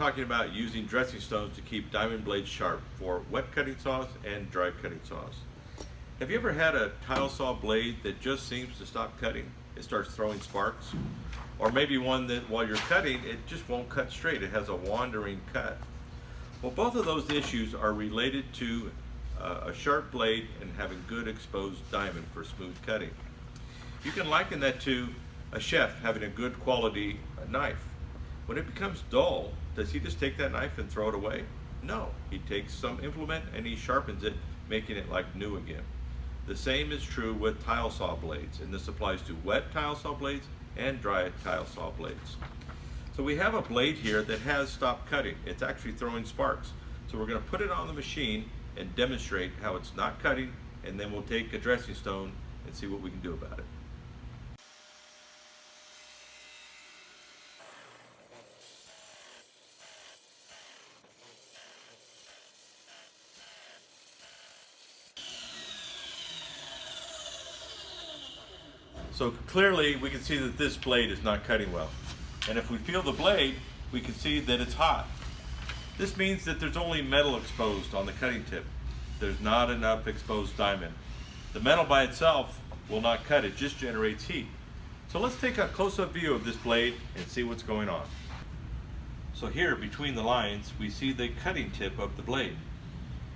talking about using dressing stones to keep diamond blades sharp for wet cutting saws and dry cutting saws. Have you ever had a tile saw blade that just seems to stop cutting? It starts throwing sparks? Or maybe one that while you're cutting, it just won't cut straight. It has a wandering cut. Well, both of those issues are related to a sharp blade and having good exposed diamond for smooth cutting. You can liken that to a chef having a good quality knife. When it becomes dull, does he just take that knife and throw it away? No, he takes some implement and he sharpens it, making it like new again. The same is true with tile saw blades, and this applies to wet tile saw blades and dry tile saw blades. So we have a blade here that has stopped cutting. It's actually throwing sparks. So we're going to put it on the machine and demonstrate how it's not cutting, and then we'll take a dressing stone and see what we can do about it. So clearly we can see that this blade is not cutting well. And if we feel the blade, we can see that it's hot. This means that there's only metal exposed on the cutting tip. There's not enough exposed diamond. The metal by itself will not cut, it just generates heat. So let's take a close-up view of this blade and see what's going on. So here between the lines, we see the cutting tip of the blade.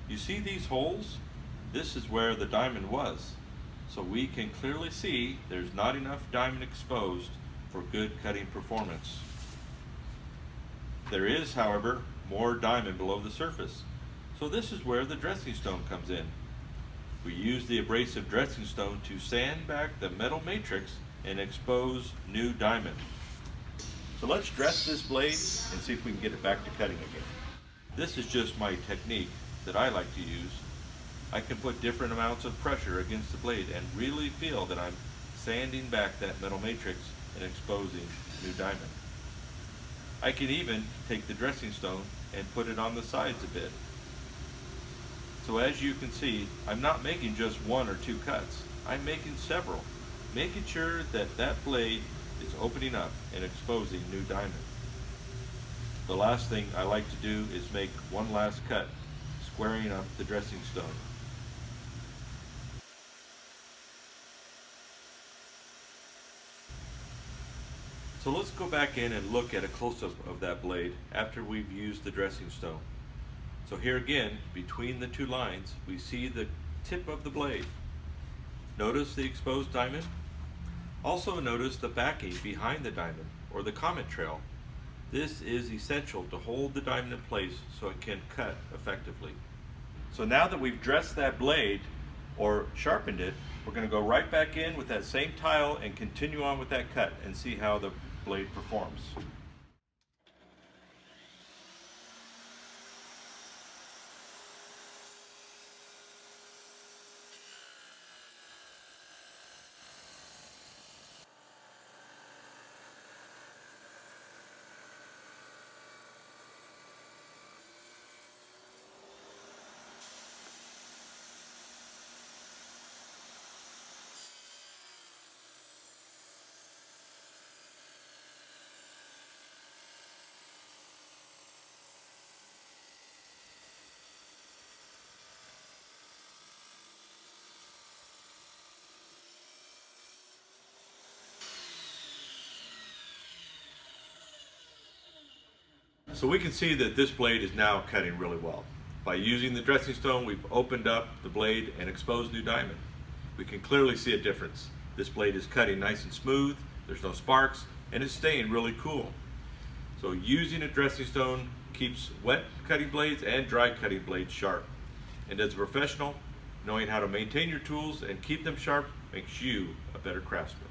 You see these holes? This is where the diamond was. So we can clearly see there's not enough diamond exposed for good cutting performance. There is, however, more diamond below the surface. So this is where the dressing stone comes in. We use the abrasive dressing stone to sand back the metal matrix and expose new diamond. So let's dress this blade and see if we can get it back to cutting again. This is just my technique that I like to use. I can put different amounts of pressure against the blade and really feel that I'm sanding back that metal matrix and exposing new diamond. I can even take the dressing stone and put it on the sides a bit. So as you can see, I'm not making just one or two cuts. I'm making several, making sure that that blade is opening up and exposing new diamond. The last thing I like to do is make one last cut, squaring up the dressing stone. So let's go back in and look at a close-up of that blade after we've used the dressing stone. So here again, between the two lines, we see the tip of the blade. Notice the exposed diamond. Also notice the backing behind the diamond, or the comet trail. This is essential to hold the diamond in place so it can cut effectively. So now that we've dressed that blade, or sharpened it, we're going to go right back in with that same tile and continue on with that cut and see how the blade performs. So we can see that this blade is now cutting really well. By using the dressing stone, we've opened up the blade and exposed new diamond. We can clearly see a difference. This blade is cutting nice and smooth, there's no sparks, and it's staying really cool. So using a dressing stone keeps wet cutting blades and dry cutting blades sharp. And as a professional, knowing how to maintain your tools and keep them sharp makes you a better craftsman.